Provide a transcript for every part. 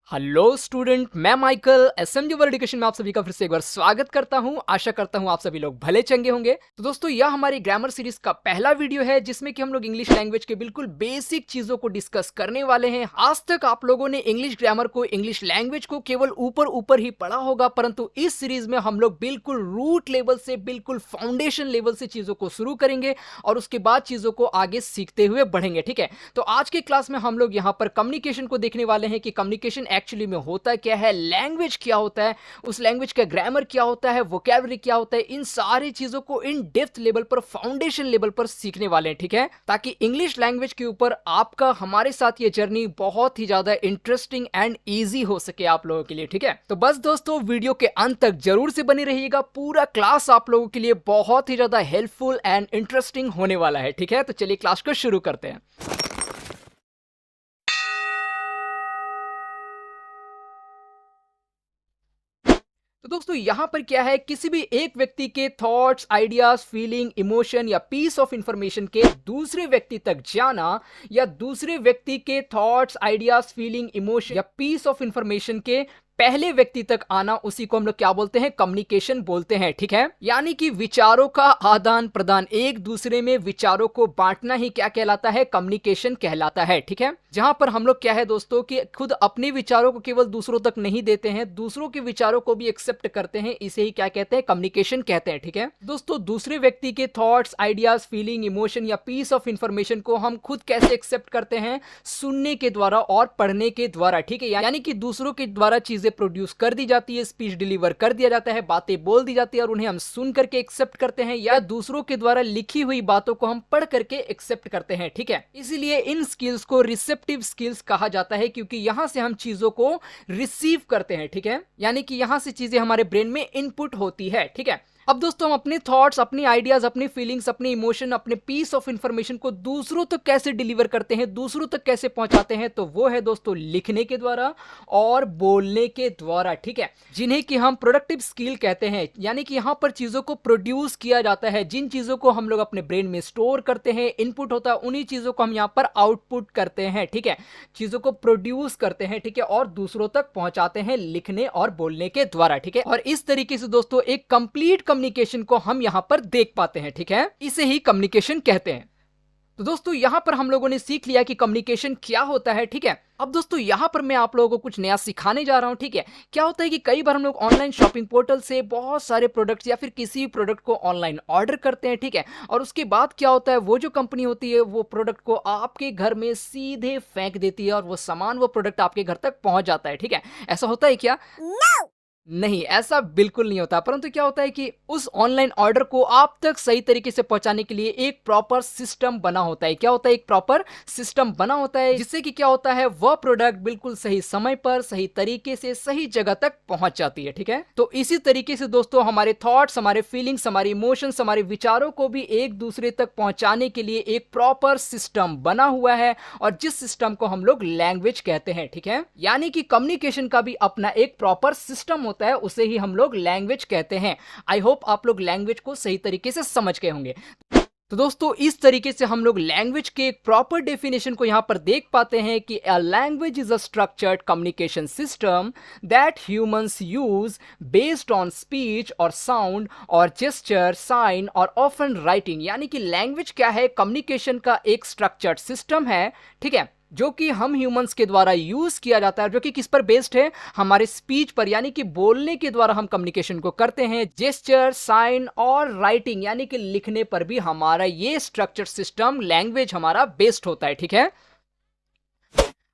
Hello student, मैं Michael SMG world education में आप सभी का फिर से एक बार स्वागत करता हूं। आशा करता हूं आप सभी लोग भले चंगे होंगे। तो दोस्तों, यह हमारी ग्रामर सीरीज का पहला वीडियो है जिसमें कि हम लोग इंग्लिश लैंग्वेज के बिल्कुल बेसिक चीजों को डिस्कस करने वाले हैं। आज तक आप लोगों ने इंग्लिश ग्रामर को, इंग्लिश लैंग्वेज को केवल ऊपर ऊपर ही पढ़ा होगा, परंतु इस सीरीज में हम लोग बिल्कुल रूट लेवल से, बिल्कुल फाउंडेशन लेवल से चीजों को शुरू करेंगे और उसके बाद चीजों को आगे सीखते हुए बढ़ेंगे। ठीक है, तो आज की क्लास में हम लोग यहाँ पर कम्युनिकेशन को देखने वाले हैं कि कम्युनिकेशन एक्चुअली में होता क्या है, लैंग्वेज क्या होता है, उस लैंग्वेज का ग्रामर क्या होता है, वोकैबुलरी क्या होता है। इन सारी चीजों को इन डेप्थ लेवल पर, फाउंडेशन लेवल पर सीखने वाले हैं। ठीक है, ताकि इंग्लिश लैंग्वेज के ऊपर आपका हमारे साथ ये जर्नी बहुत ही ज्यादा इंटरेस्टिंग एंड इजी हो सके आप लोगों के लिए। ठीक है, तो बस दोस्तों, वीडियो के अंत तक जरूर से बनी रहिएगा। पूरा क्लास आप लोगों के लिए बहुत ही ज्यादा हेल्पफुल एंड इंटरेस्टिंग होने वाला है। ठीक है, तो चलिए क्लास को शुरू करते हैं। तो दोस्तों, यहां पर क्या है, किसी भी एक व्यक्ति के थॉट्स, आइडियाज, फीलिंग, इमोशन या पीस ऑफ इंफॉर्मेशन के दूसरे व्यक्ति तक जाना, या दूसरे व्यक्ति के थॉट्स, आइडियाज, फीलिंग, इमोशन या पीस ऑफ इंफॉर्मेशन के पहले व्यक्ति तक आना, उसी को हम लोग क्या बोलते हैं, कम्युनिकेशन बोलते हैं। ठीक है, यानी कि विचारों का आदान प्रदान, एक दूसरे में विचारों को बांटना ही क्या कहलाता है, कम्युनिकेशन कहलाता है। ठीक है, जहां पर हम लोग क्या है दोस्तों कि खुद अपने विचारों को केवल दूसरों तक नहीं देते हैं, दूसरों के विचारों को भी एक्सेप्ट करते हैं, इसे ही क्या कहते हैं, कम्युनिकेशन कहते हैं। ठीक है दोस्तों, दूसरे व्यक्ति के थॉट्स, आइडियाज, फीलिंग, इमोशन या पीस ऑफ इंफॉर्मेशन को हम खुद कैसे एक्सेप्ट करते हैं, सुनने के द्वारा और पढ़ने के द्वारा। ठीक है, यानी कि दूसरों के द्वारा चीजें प्रोड्यूस कर दी जाती है, स्पीच डिलीवर कर दिया जाता है, बातें बोल दी जाती है और उन्हें हम सुन करके एक्सेप्ट करते हैं, या दूसरों के द्वारा लिखी हुई बातों को हम पढ़ करके एक्सेप्ट करते हैं। ठीक है, इसीलिए इन स्किल्स को रिसेप्टिव स्किल्स कहा जाता है, क्योंकि यहां से हम चीजों को रिसीव करते हैं। ठीक है, यानी कि यहां से चीजें हमारे ब्रेन में इनपुट होती है। ठीक है, अब दोस्तों, हम अपने थॉट्स, अपनी आइडियाज, अपनी फीलिंग्स, अपने इमोशन, अपने पीस ऑफ इंफॉर्मेशन को दूसरों तक कैसे डिलीवर करते हैं, दूसरों तक कैसे पहुंचाते हैं, तो वो है दोस्तों लिखने के द्वारा और बोलने के द्वारा। ठीक है, जिन्हें कि हम प्रोडक्टिव स्किल कहते हैं, यानी कि यहां पर चीजों को प्रोड्यूस किया जाता है। जिन चीजों को हम लोग अपने ब्रेन में स्टोर करते हैं, इनपुट होता है, उन्हीं चीजों को हम यहां पर आउटपुट करते हैं। ठीक है, चीजों को प्रोड्यूस करते हैं, ठीक है, और दूसरों तक पहुंचाते हैं लिखने और बोलने के द्वारा। ठीक है, और इस तरीके से दोस्तों एक कंप्लीट कम्युनिकेशन को हम यहां पर देख पाते हैं। ठीक है, इसे ही कम्युनिकेशन कहते हैं। तो दोस्तों, यहां पर हम लोगों ने सीख लिया कि कम्युनिकेशन क्या होता है। ठीक है, अब दोस्तों यहां पर मैं आप लोगों को कुछ नया सिखाने जा रहा हूं। ठीक है, क्या होता है कि कई बार हम लोग ऑनलाइन शॉपिंग पोर्टल से बहुत सारे प्रोडक्ट्स या फिर किसी भी प्रोडक्ट को ऑनलाइन ऑर्डर करते हैं। ठीक है, और उसके बाद क्या होता है, वो जो कंपनी होती है वो प्रोडक्ट को आपके घर में सीधे फेंक देती है और वो सामान, वो प्रोडक्ट आपके घर तक पहुंच जाता है। ठीक है, ऐसा होता है क्या? नहीं, ऐसा बिल्कुल नहीं होता। परंतु क्या होता है कि उस ऑनलाइन ऑर्डर को आप तक सही तरीके से पहुंचाने के लिए एक प्रॉपर सिस्टम बना होता है। क्या होता है? एक प्रॉपर सिस्टम बना होता है, जिससे कि क्या होता है, वह प्रोडक्ट बिल्कुल सही समय पर, सही तरीके से, सही जगह तक पहुंच जाती है। ठीक है, तो इसी तरीके से दोस्तों हमारे थॉट्स, हमारे फीलिंग्स, हमारे इमोशंस, हमारे विचारों को भी एक दूसरे तक पहुंचाने के लिए एक प्रॉपर सिस्टम बना हुआ है, और जिस सिस्टम को हम लोग लैंग्वेज कहते हैं। ठीक है, यानी कि कम्युनिकेशन का भी अपना एक प्रॉपर सिस्टम होता है, उसे ही हम लोग लैंग्वेज कहते हैं। आई होप आप लोग लैंग्वेज को सही तरीके से समझ गए होंगे। तो दोस्तों, इस तरीके से हम लोग लैंग्वेज के एक प्रॉपर डेफिनेशन को यहां पर देख पाते हैं कि a language is a structured communication system that humans use based on speech और साउंड और जेस्चर, साइन और ऑफन राइटिंग। यानी कि लैंग्वेज क्या है, कम्युनिकेशन का एक स्ट्रक्चर्ड सिस्टम है। ठीक है, जो कि हम ह्यूमंस के द्वारा यूज किया जाता है, जो कि किस पर बेस्ड है, हमारे स्पीच पर, यानी कि बोलने के द्वारा हम कम्युनिकेशन को करते हैं। जेस्चर, साइन और राइटिंग यानी कि लिखने पर भी हमारा ये स्ट्रक्चर सिस्टम लैंग्वेज हमारा बेस्ड होता है। ठीक है,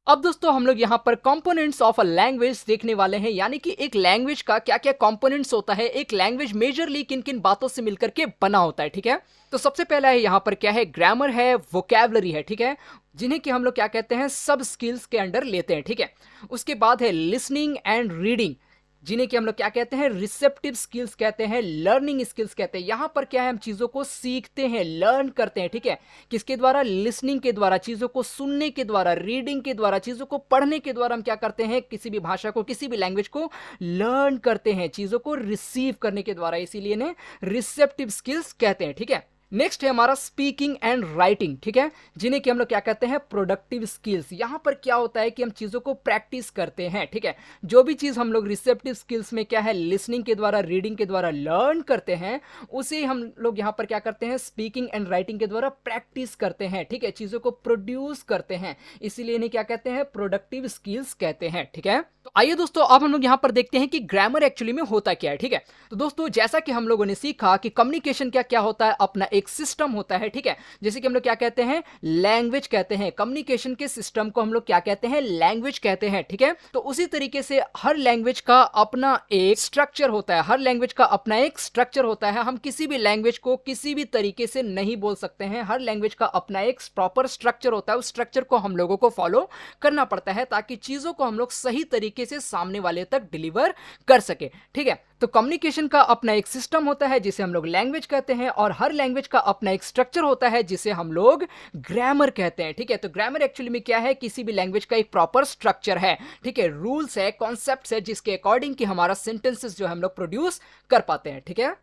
अब दोस्तों हम लोग यहाँ पर कंपोनेंट्स ऑफ अ लैंग्वेज देखने वाले हैं, यानी कि एक लैंग्वेज का क्या क्या कंपोनेंट्स होता है, एक लैंग्वेज मेजरली किन किन बातों से मिलकर के बना होता है। ठीक है, तो सबसे पहला है यहाँ पर क्या है, ग्रामर है, वोकैबुलरी है। ठीक है, जिन्हें कि हम लोग क्या कहते हैं, सब स्किल्स के अंडर लेते हैं। ठीक है, उसके बाद है लिसनिंग एंड रीडिंग, जिन्हें कि हम लोग क्या कहते हैं, रिसेप्टिव स्किल्स कहते हैं, लर्निंग स्किल्स कहते हैं। यहां पर क्या है, हम चीजों को सीखते हैं, लर्न करते हैं। ठीक है, किसके द्वारा? लिसनिंग के द्वारा, चीजों को सुनने के द्वारा, रीडिंग के द्वारा, चीजों को पढ़ने के द्वारा हम क्या करते हैं, किसी भी भाषा को, किसी भी लैंग्वेज को लर्न करते हैं, चीजों को रिसीव करने के द्वारा, इसीलिए इन्हें रिसेप्टिव स्किल्स कहते हैं। ठीक है, नेक्स्ट है हमारा स्पीकिंग एंड राइटिंग, ठीक है, जिन्हें कि हम लोग क्या कहते हैं प्रोडक्टिव स्किल्स। यहां पर क्या होता है कि हम चीजों को प्रैक्टिस करते हैं, ठीक है, जो भी चीज हम लोग रिसेप्टिव स्किल्स में क्या है लिसनिंग के द्वारा, रीडिंग के द्वारा लर्न करते हैं, उसे हम लोग यहां पर क्या करते हैं स्पीकिंग एंड राइटिंग के द्वारा प्रैक्टिस करते हैं, ठीक है, चीजों को प्रोड्यूस करते हैं, इसीलिए इन्हें क्या कहते हैं प्रोडक्टिव स्किल्स कहते हैं, ठीक है। तो आइए दोस्तों अब हम लोग यहां पर देखते हैं कि ग्रामर एक्चुअली में होता क्या है, ठीक है। तो दोस्तों जैसा कि हम लोगों ने सीखा कि कम्युनिकेशन क्या क्या होता है, अपना एक सिस्टम होता है, ठीक है, जैसे कि हम लोग क्या कहते हैं लैंग्वेज कहते हैं, कम्युनिकेशन के सिस्टम को हम लोग क्या कहते हैं लैंग्वेज कहते हैं, ठीक है। तो उसी तरीके से हर लैंग्वेज का अपना एक स्ट्रक्चर होता है, हर लैंग्वेज का अपना एक स्ट्रक्चर होता है, हम किसी भी लैंग्वेज को किसी भी तरीके से नहीं बोल सकते हैं, हर लैंग्वेज का अपना एक प्रॉपर स्ट्रक्चर होता है, उस स्ट्रक्चर को हम लोगों को फॉलो करना पड़ता है ताकि चीजों को हम लोग सही तरीके से सामने वाले तक डिलीवर कर सके, ठीक है। तो कम्युनिकेशन का अपना एक सिस्टम होता है जिसे हम लोग लैंग्वेज कहते हैं, और हर लैंग्वेज का अपना एक स्ट्रक्चर होता है जिसे हम लोग ग्रामर कहते हैं, ठीक है। तो ग्रामर एक्चुअली में क्या है, किसी भी लैंग्वेज का एक प्रॉपर स्ट्रक्चर है, ठीक है, रूल्स है, कॉन्सेप्ट्स है, जिसके अकॉर्डिंग कि हमारा सेंटेंसेस जो हम लोग प्रोड्यूस कर पाते हैं, ठीक है।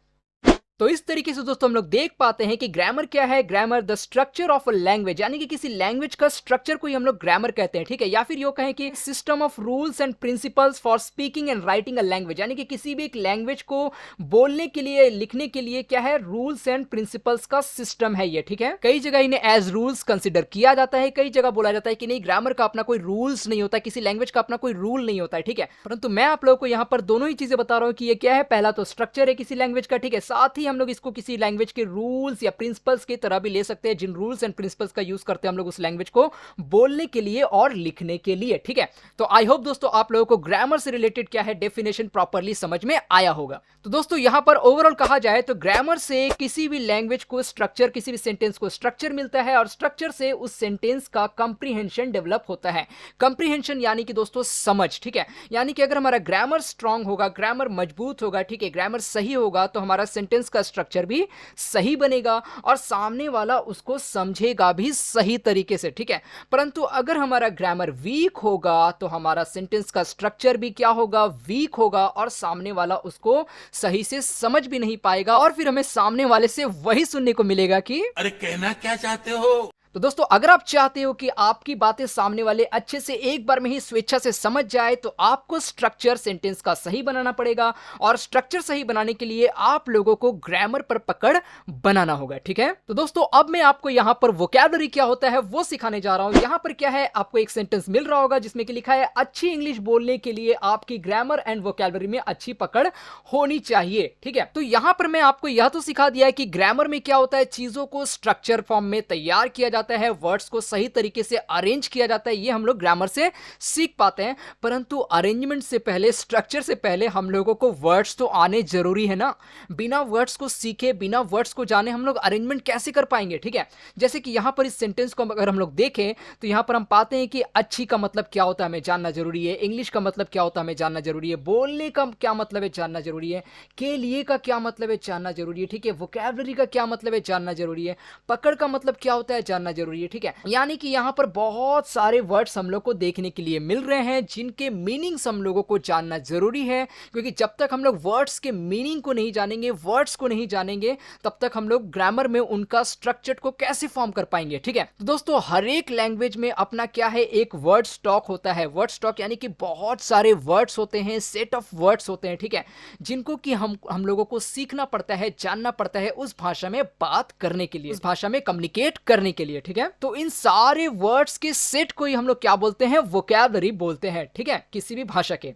तो इस तरीके से दोस्तों हम लोग देख पाते हैं कि ग्रामर क्या है, grammar the structure of a language, यानी कि किसी लैंग्वेज का स्ट्रक्चर को ही हम लोग ग्रामर कहते हैं, ठीक है, या फिर यो कहें कि system of rules and principles for speaking and writing a language, यानी कि किसी भी एक लैंग्वेज को बोलने के लिए, लिखने के लिए क्या है रूल्स एंड प्रिंसिपल्स का सिस्टम है ये, ठीक है। कई जगह इन्हें एज रूल्स कंसिडर किया जाता है, कई जगह बोला जाता है कि नहीं ग्रामर का अपना कोई रूल्स नहीं होता, किसी लैंग्वेज का अपना कोई रूल नहीं होता है, ठीक है। परंतु मैं आप लोगों को यहां पर दोनों ही चीजें बता रहा हूं कि ये क्या है, पहला तो स्ट्रक्चर है किसी लैंग्वेज का, ठीक है, साथ ही हम लोग इसको किसी लैंग्वेज के रूल्स या प्रिंसिपल्स की तरह भी ले सकते हैं, जिन रूल्स एंड प्रिंसिपल्स का यूज करते हैं हम लोग उस लैंग्वेज को बोलने के लिए और लिखने के लिए, ठीक है। तो आई होप दोस्तों आप लोगों को ग्रामर से रिलेटेड क्या है डेफिनेशन प्रॉपर्ली समझ में आया होगा। तो दोस्तों यहां पर ओवरऑल कहा जाए तो ग्रामर से किसी भी लैंग्वेज को स्ट्रक्चर, किसी भी सेंटेंस को स्ट्रक्चर मिलता है, और स्ट्रक्चर से उस सेंटेंस का कंप्रीहेंशन डेवलप होता है। कंप्रीहेंशन यानी कि दोस्तों समझ, ठीक है, यानी कि अगर हमारा ग्रामर स्ट्रांग होगा, ग्रामर मजबूत होगा, ठीक है, ग्रामर सही होगा, तो हमारा सेंटेंस का स्ट्रक्चर भी सही बनेगा और सामने वाला उसको समझेगा भी सही तरीके से, ठीक है। परंतु अगर हमारा ग्रामर वीक होगा तो हमारा सेंटेंस का स्ट्रक्चर भी क्या होगा, वीक होगा, और सामने वाला उसको सही से समझ भी नहीं पाएगा, और फिर हमें सामने वाले से वही सुनने को मिलेगा कि अरे कहना क्या चाहते हो। तो दोस्तों अगर आप चाहते हो कि आपकी बातें सामने वाले अच्छे से एक बार में ही स्वेच्छा से समझ जाए, तो आपको स्ट्रक्चर सेंटेंस का सही बनाना पड़ेगा, और स्ट्रक्चर सही बनाने के लिए आप लोगों को ग्रामर पर पकड़ बनाना होगा, ठीक है। तो दोस्तों अब मैं आपको यहां पर वोकैबुलरी क्या होता है वो सिखाने जा रहा हूं। यहां पर क्या है, आपको एक सेंटेंस मिल रहा होगा जिसमें कि लिखा है अच्छी इंग्लिश बोलने के लिए आपकी ग्रामर एंड वोकैबुलरी में अच्छी पकड़ होनी चाहिए, ठीक है। तो यहां पर मैं आपको यह तो सिखा दिया है कि ग्रामर में क्या होता है, चीजों को स्ट्रक्चर फॉर्म में तैयार किया जाता है, वर्ड्स को सही तरीके से अरेंज किया जाता है, ये हम लोग ग्रामर से सीख पाते हैं। परंतु अरेंजमेंट से पहले, स्ट्रक्चर से पहले हम लोगों को वर्ड्स तो आने जरूरी है ना। बिना वर्ड्स को सीखे, बिना वर्ड्स को जाने हम लोग अरेंजमेंट कैसे कर पाएंगे, ठीक है। जैसे कि यहां पर इस सेंटेंस को अगर हम लोग देखें तो यहां पर हम पाते हैं कि अच्छी का मतलब क्या होता है हमें जानना जरूरी है, इंग्लिश का मतलब क्या होता है हमें जानना जरूरी है, बोलने का क्या मतलब है जानना जरूरी है, के लिए का क्या मतलब है जानना जरूरी है, ठीक है, वोकैबुलरी का क्या मतलब है जानना जरूरी है, पकड़ का मतलब क्या होता है जानना जरूरी है, ठीक है। यानी कि यहां पर बहुत सारे वर्ड्स हम लोग को देखने के लिए मिल रहे हैं जिनके मीनिंग्स हम लोगों को जानना जरूरी है, क्योंकि जब तक हम लोग वर्ड्स के मीनिंग को नहीं जानेंगे, वर्ड्स को नहीं जानेंगे, तब तक हम लोग ग्रामर में उनका स्ट्रक्चर को कैसे फॉर्म कर पाएंगे, ठीक है। तो दोस्तों हर एक लैंग्वेज में अपना क्या है, एक वर्ड स्टॉक होता है। वर्ड स्टॉक यानी कि बहुत सारे वर्ड्स होते हैं, सेट ऑफ वर्ड्स होते हैं, ठीक है, जिनको कि हम लोगों को सीखना पड़ता है, जानना पड़ता है उस भाषा में बात करने के लिए, उस भाषा में कम्युनिकेट करने के लिए, ठीक है। तो इन सारे वर्ड्स के सेट को ही हम लोग क्या बोलते हैं, वोकैबुलरी बोलते हैं, ठीक है, किसी भी भाषा के।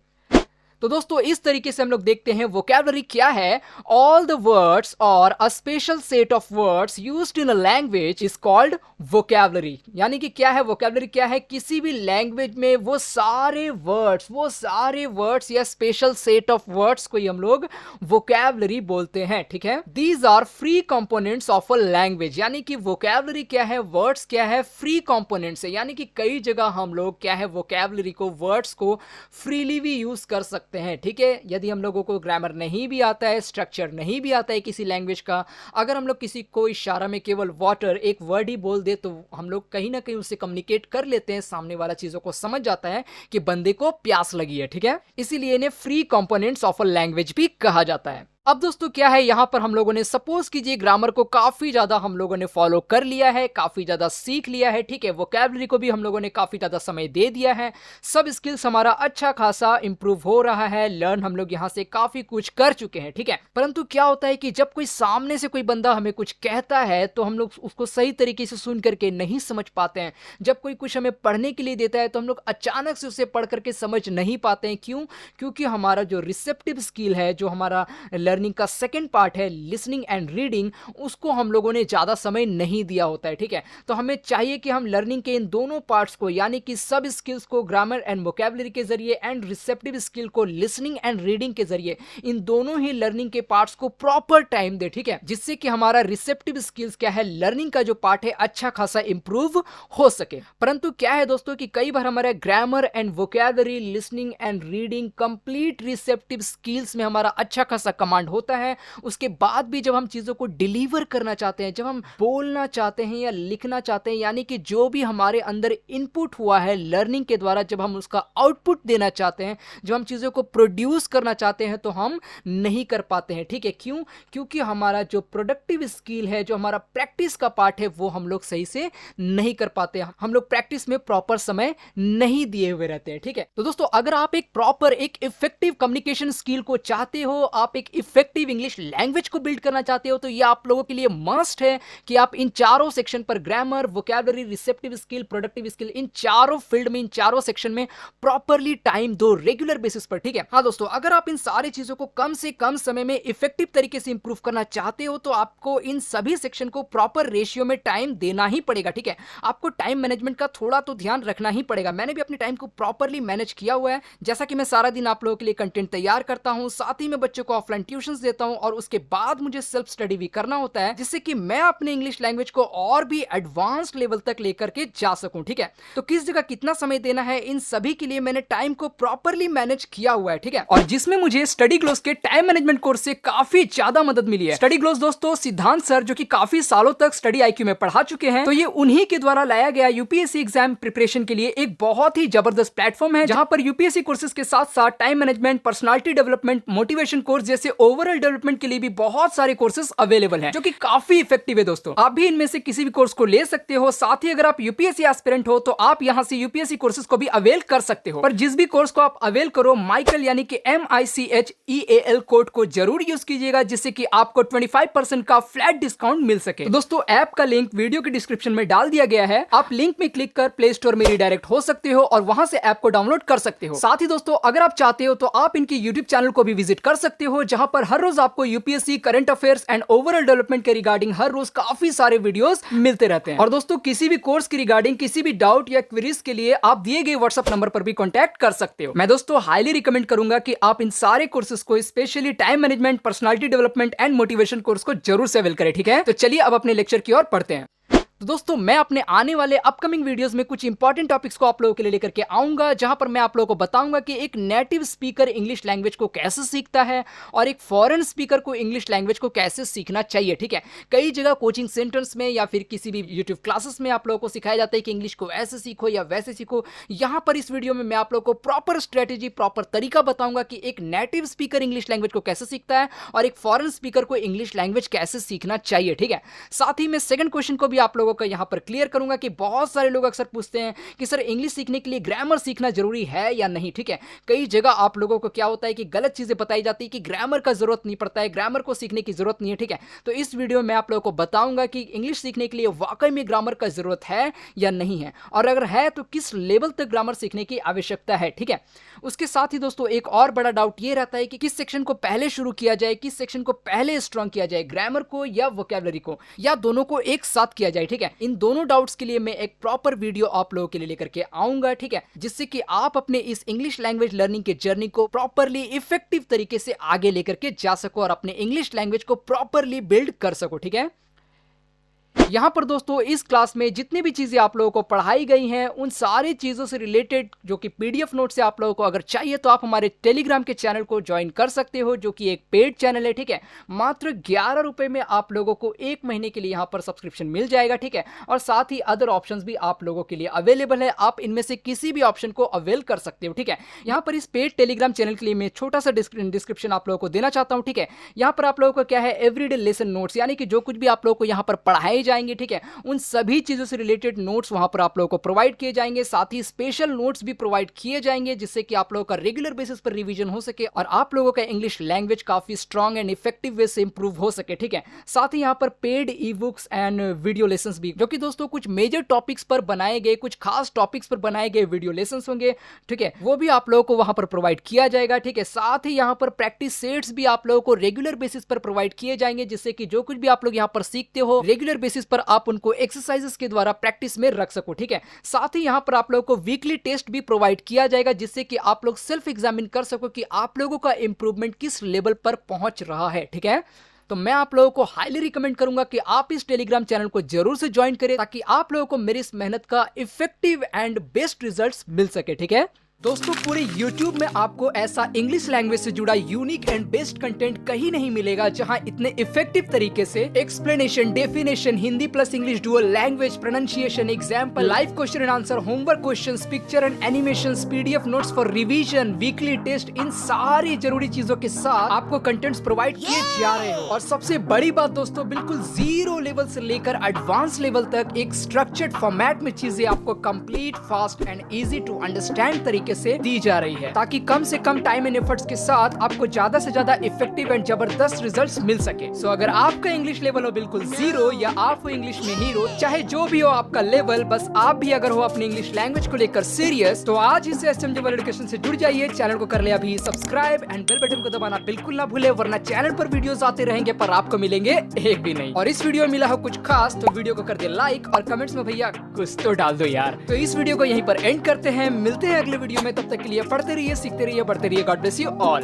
तो दोस्तों इस तरीके से हम लोग देखते हैं वोकैबुलरी क्या है। ऑल द वर्ड्स और a special set of words used in a language is called vocabulary. यानी कि क्या है वोकैबुलरी, क्या है, किसी भी लैंग्वेज में वो सारे वर्ड्स या स्पेशल सेट ऑफ वर्ड्स को ही हम लोग वोकैबुलरी बोलते हैं, ठीक है। These are free components of a language, यानी कि वोकैबुलरी क्या है, वर्ड्स क्या है, फ्री कंपोनेंट्स है, यानी कि कई जगह हम लोग क्या है वोकैबुलरी को, वर्ड्स को फ्रीली भी यूज कर सकते हैं, ठीक है। यदि हम लोगों को ग्रामर नहीं भी आता है, स्ट्रक्चर नहीं भी आता है किसी लैंग्वेज का, अगर हम लोग किसी को इशारा में केवल वाटर एक वर्ड ही बोल दे तो हम लोग कहीं ना कहीं उससे कम्युनिकेट कर लेते हैं, सामने वाला चीजों को समझ जाता है कि बंदे को प्यास लगी है, ठीक है। इसीलिए इन्हें free components of a language भी कहा जाता है। अब दोस्तों क्या है, यहाँ पर हम लोगों ने सपोज कीजिए ग्रामर को काफी ज्यादा हम लोगों ने फॉलो कर लिया है, काफी ज्यादा सीख लिया है, ठीक है। वोकैबुलरी को भी हम लोगों ने काफी ज्यादा समय दे दिया है, सब स्किल्स हमारा अच्छा खासा इंप्रूव हो रहा है, लर्न हम लोग यहाँ से काफी कुछ कर चुके हैं, ठीक है। परंतु क्या होता है कि जब कोई सामने से कोई बंदा हमें कुछ कहता है तो हम लोग उसको सही तरीके से सुन करके नहीं समझ पाते हैं। जब कोई कुछ हमें पढ़ने के लिए देता है तो हम लोग अचानक से उसे पढ़ करके समझ नहीं पाते हैं। क्यों? क्योंकि हमारा जो रिसेप्टिव स्किल है, जो हमारा लर्निंग का सेकंड पार्ट है, लिसनिंग एंड रीडिंग, उसको हम लोगों ने ज्यादा समय नहीं दिया होता है, ठीक है। तो हमें चाहिए कि हम लर्निंग के इन दोनों पार्ट्स को, यानी कि सब स्किल्स को ग्रामर एंड वोकैबुलरी के जरिए एंड रिसेप्टिव स्किल को लिसनिंग एंड रीडिंग के जरिए, इन दोनों ही लर्निंग के पार्ट्स को प्रॉपर टाइम दे, ठीक है, जिससे कि हमारा रिसेप्टिव स्किल्स क्या है, लर्निंग का जो पार्ट है, अच्छा खासा इंप्रूव हो सके। परंतु क्या है दोस्तों कि कई बार हमारा grammar and vocabulary, listening and reading, complete receptive skills में हमारा अच्छा खासा कमांड होता है, उसके बाद भी जब हम चीजों को डिलीवर करना चाहते हैं, जब हम बोलना चाहते हैं या लिखना चाहते हैं, यानी कि जो भी हमारे अंदर इनपुट हुआ है लर्निंग के द्वारा, जब हम उसका आउटपुट देना चाहते हैं, जब हम चीजों को प्रोड्यूस करना चाहते हैं, तो हम नहीं कर पाते हैं, ठीक है। क्यों? क्योंकि हमारा जो प्रोडक्टिव स्किल है, जो हमारा प्रैक्टिस का पार्ट है, वो हम लोग सही से नहीं कर पाते, हम लोग प्रैक्टिस में प्रॉपर समय नहीं दिए हुए रहते हैं, ठीक है। तो दोस्तों अगर आप एक प्रॉपर, एक इफेक्टिव कम्युनिकेशन स्किल को चाहते हो, आप एक इफेक्टिव इंग्लिश लैंग्वेज को बिल्ड करना चाहते हो, तो ये आप लोगों के लिए मस्ट है कि आप इन चारों सेक्शन पर, grammar, vocabulary, receptive skill, productive skill, इन चारों फील्ड में, इन चारों सेक्शन में प्रॉपरली टाइम दो, रेगुलर बेसिस पर, ठीक है। हाँ दोस्तों, अगर आप इन सारी चीजों को कम से कम समय में इफेक्टिव तरीके से इंप्रूव करना चाहते हो, तो आपको इन सभी सेक्शन को प्रॉपर रेशियो में टाइम देना ही पड़ेगा, ठीक है। आपको टाइम मैनेजमेंट का थोड़ा तो ध्यान रखना ही पड़ेगा। मैंने भी अपने टाइम को प्रॉपरली मैनेज किया हुआ है, जैसा कि मैं सारा दिन आप लोगों के लिए कंटेंट तैयार करता हूं, साथ ही मैं बच्चों को ऑफलाइन ट्यूशंस देता हूं, और उसके बाद मुझे सेल्फ स्टडी भी करना होता है, जिससे कि मैं अपने इंग्लिश लैंग्वेज को और भी एडवांस लेवल तक लेकर के जा सकूं, ठीक है। तो किस जगह कितना समय देना है, इन सभी के लिए मैंने टाइम को प्रॉपरली मैनेज किया हुआ है, ठीक है। और जिसमें मुझे स्टडी ग्लोस के टाइम मैनेजमेंट कोर्स से काफी ज्यादा मदद मिली है। स्टडी ग्लोस दोस्तों सिद्धांत सर, जो कि काफी सालों तक स्टडी आईक्यू में पढ़ा चुके हैं, तो ये उन्हीं के द्वारा लाया गया यूपीएससी एग्जाम प्रिपरेशन के लिए एक बहुत ही जबरदस्त प्लेटफॉर्म है, जहां पर यूपीएससी कोर्सेज के साथ साथ time management, personality development, motivation course जैसे ओवरऑल डेवलपमेंट के लिए भी बहुत सारे कोर्सेज अवेलेबल हैं, जो कि काफी इफेक्टिव है दोस्तों। आप भी इनमें से किसी भी कोर्स को ले सकते हो। साथ ही अगर आप यूपीएससी एस्पिरेंट हो, तो आप यहां से यूपीएससी कोर्सेज को भी अवेल कर सकते हो। पर जिस भी कोर्स को आप अवेल करो, माइकल यानी कि MICHEAL कोड को जरूर यूज कीजिएगा, जिससे कि आपको 25% का फ्लैट डिस्काउंट मिल सके। तो दोस्तों ऐप का लिंक वीडियो के डिस्क्रिप्शन में डाल दिया गया है, आप लिंक में क्लिक कर प्ले स्टोर में रिडायरेक्ट हो सकते हो और वहां से ऐप को डाउनलोड कर सकते हो। साथ ही दोस्तों अगर आप चाहते हो तो आप इनकी यूट्यूब चैनल को भी विजिट कर सकते हो, जहां पर हर रोज आपको UPSC, current affairs and overall development के रिगार्डिंग हर रोज काफी सारे वीडियोस मिलते रहते हैं। और दोस्तों किसी भी कोर्स की रिगार्डिंग किसी भी डाउट या क्वेरीज के लिए आप दिए गए व्हाट्सएप नंबर पर भी कॉन्टैक्ट कर सकते हो। मैं दोस्तों हाईली रिकमेंड करूंगा कि आप इन सारे कोर्सेज को, specially time management, personality development and motivation course को जरूर से अवेल करें, ठीक है। तो चलिए अब अपने लेक्चर की ओर पढ़ते हैं। तो दोस्तों मैं अपने आने वाले अपकमिंग वीडियोस में कुछ इंपॉर्टेंट टॉपिक्स को आप लोगों के लिए लेकर के आऊंगा, जहां पर मैं आप लोगों को बताऊंगा कि एक नेटिव स्पीकर इंग्लिश लैंग्वेज को कैसे सीखता है और एक फॉरेन स्पीकर को इंग्लिश लैंग्वेज को कैसे सीखना चाहिए, ठीक है। कई जगह कोचिंग सेंटर्स में या फिर किसी भी यूट्यूब क्लासेस में आप लोगों को सिखाया जाता है कि इंग्लिश को ऐसे सीखो या वैसे सीखो। यहां पर इस वीडियो में मैं आप लोगों को प्रॉपर स्ट्रेटेजी, प्रॉपर तरीका बताऊंगा कि एक नेटिव स्पीकर इंग्लिश लैंग्वेज को कैसे सीखता है और एक फॉरेन स्पीकर को इंग्लिश लैंग्वेज कैसे सीखना चाहिए, ठीक है। साथ ही मैं सेकंड क्वेश्चन को भी आप लोगों का यहां पर क्लियर करूंगा कि बहुत सारे लोग अक्सर पूछते हैं कि सर इंग्लिश सीखने के लिए ग्रामर सीखना जरूरी है या नहीं, ठीक है। कई जगह आप लोगों को क्या होता है कि गलत चीजें बताई जाती है कि ग्रामर का जरूरत नहीं पड़ता है, ग्रामर को सीखने की जरूरत नहीं है, ठीक है। तो इस वीडियो में आप लोगों को बताऊंगा कि इंग्लिश सीखने के लिए वाकई में ग्रामर का जरूरत है या नहीं है, और अगर है तो किस लेवल तक ग्रामर सीखने की आवश्यकता है, ठीक है। उसके साथ ही दोस्तों एक और बड़ा डाउट ये रहता है कि किस सेक्शन को पहले शुरू किया जाए, किस सेक्शन को पहले स्ट्रॉन्ग किया जाए, ग्रामर को या वोकैबुलरी को, या दोनों को एक साथ किया जाए, ठीक है। इन दोनों डाउट्स के लिए मैं एक प्रॉपर वीडियो आप लोगों के लिए लेकर के आऊंगा, ठीक है, जिससे कि आप अपने इस इंग्लिश लैंग्वेज लर्निंग के जर्नी को प्रॉपरली इफेक्टिव तरीके से आगे लेकर के जा सको और अपने इंग्लिश लैंग्वेज को प्रॉपरली बिल्ड कर सको, ठीक है। यहाँ पर दोस्तों इस क्लास में जितनी भी चीजें आप लोगों को पढ़ाई गई हैं उन सारी चीजों से रिलेटेड जो कि पीडीएफ नोट से आप लोगों को अगर चाहिए तो आप हमारे टेलीग्राम के चैनल को ज्वाइन कर सकते हो, जो कि एक पेड चैनल है। ठीक है, मात्र 11 रुपए में आप लोगों को 1 महीने के लिए यहाँ पर सब्सक्रिप्शन मिल जाएगा। ठीक है, और साथ ही अदर ऑप्शंस भी आप लोगों के लिए अवेलेबल है, आप इनमें से किसी भी ऑप्शन को अवेल कर सकते हो। ठीक है, यहाँ पर इस पेड टेलीग्राम चैनल के लिए मैं छोटा सा डिस्क्रिप्शन आप लोगों को देना चाहता हूँ। ठीक है, यहाँ पर आप लोगों को क्या है, एवरीडे लेसन नोट्स, यानी कि जो कुछ भी आप लोगों को यहाँ पर पढ़ाए जाएंगे, ठीक है, उन सभी चीजों से रिलेटेड नोट्स वहां पर आप लोगों को प्रोवाइड किए जाएंगे। साथ ही स्पेशल नोट्स भी प्रोवाइड किए जाएंगे जिससे कि आप लोगों का रेगुलर बेसिस पर रिवीजन हो सके और आप लोगों का इंग्लिश लैंग्वेज काफी स्ट्रांग एंड इफेक्टिव वे से इंप्रूव हो सके। ठीक है, साथ ही यहाँ पर paid e books and video lessons भी, जो कि दोस्तों कुछ मेजर टॉपिक्स पर बनाए गए, कुछ खास टॉपिक्स पर बनाए गए वीडियो लेसन्स होंगे। ठीक है, वो भी आप लोगों को वहां पर प्रोवाइड किया जाएगा। ठीक है, साथ ही यहाँ पर प्रैक्टिस सेट्स भी आप लोगों को रेगुलर बेसिस पर प्रोवाइड किए जाएंगे जिससे कि जो कुछ भी आप लोग यहाँ पर सीखते हो रेगुलर बेसिस पर आप उनको एक्सरसाइजेस के द्वारा प्रैक्टिस में रख सको। ठीक है, साथ ही यहां पर आप लोगों को वीकली टेस्ट भी प्रोवाइड किया जाएगा जिससे कि आप लोग सेल्फ एग्जामिन कर सको कि आप लोगों का इंप्रूवमेंट किस लेवल पर पहुंच रहा है। ठीक है, तो मैं आप लोगों को हाईली रिकमेंड करूंगा कि आप इस टेलीग्राम चैनल को जरूर से ज्वाइन करें ताकि आप लोगों को मेरी इस मेहनत का इफेक्टिव एंड बेस्ट रिजल्ट्स मिल सके। ठीक है दोस्तों, पूरे YouTube में आपको ऐसा इंग्लिश लैंग्वेज से जुड़ा यूनिक एंड बेस्ट कंटेंट कहीं नहीं मिलेगा जहां इतने इफेक्टिव तरीके से explanation, definition, Hindi plus English dual language, pronunciation, example, live question and answer, homework questions, picture and animations, PDF notes for revision, weekly test, इन सारी जरूरी चीजों के साथ आपको कंटेंट्स प्रोवाइड किए जा रहे हो। और सबसे बड़ी बात दोस्तों, बिल्कुल जीरो लेवल से लेकर एडवांस लेवल तक एक स्ट्रक्चर्ड फॉर्मेट में चीजें आपको complete, fast and easy to understand तरीके से दी जा रही है ताकि कम से कम टाइम एंड एफर्ट्स के साथ आपको ज्यादा से ज्यादा इफेक्टिव एंड जबरदस्त रिजल्ट्स मिल सके। सो अगर आपका इंग्लिश लेवल हो बिल्कुल जीरो या आप हो इंग्लिश में हीरो, चाहे जो भी हो आपका लेवल, बस आप भी अगर हो अपनी इंग्लिश लैंग्वेज को लेकर सीरियस, तो आज इस एसएमजे वर्ल्ड एजुकेशन से जुड़ जाइए। चैनल को कर ले अभी सब्सक्राइब एंड बेल बटन को दबाना बिल्कुल ना भूले, वरना चैनल पर वीडियोस आते रहेंगे पर आपको मिलेंगे एक भी नहीं। और इस वीडियो में मिला हो कुछ खास तो वीडियो को कर दे लाइक और कमेंट्स में भैया कुछ तो डाल दो यार। तो इस वीडियो को यहीं पर एंड करते हैं, मिलते हैं अगले वीडियो में। तब तक के लिए पढ़ते रहिए, सीखते रहिए, बढ़ते रहिए। God bless you all.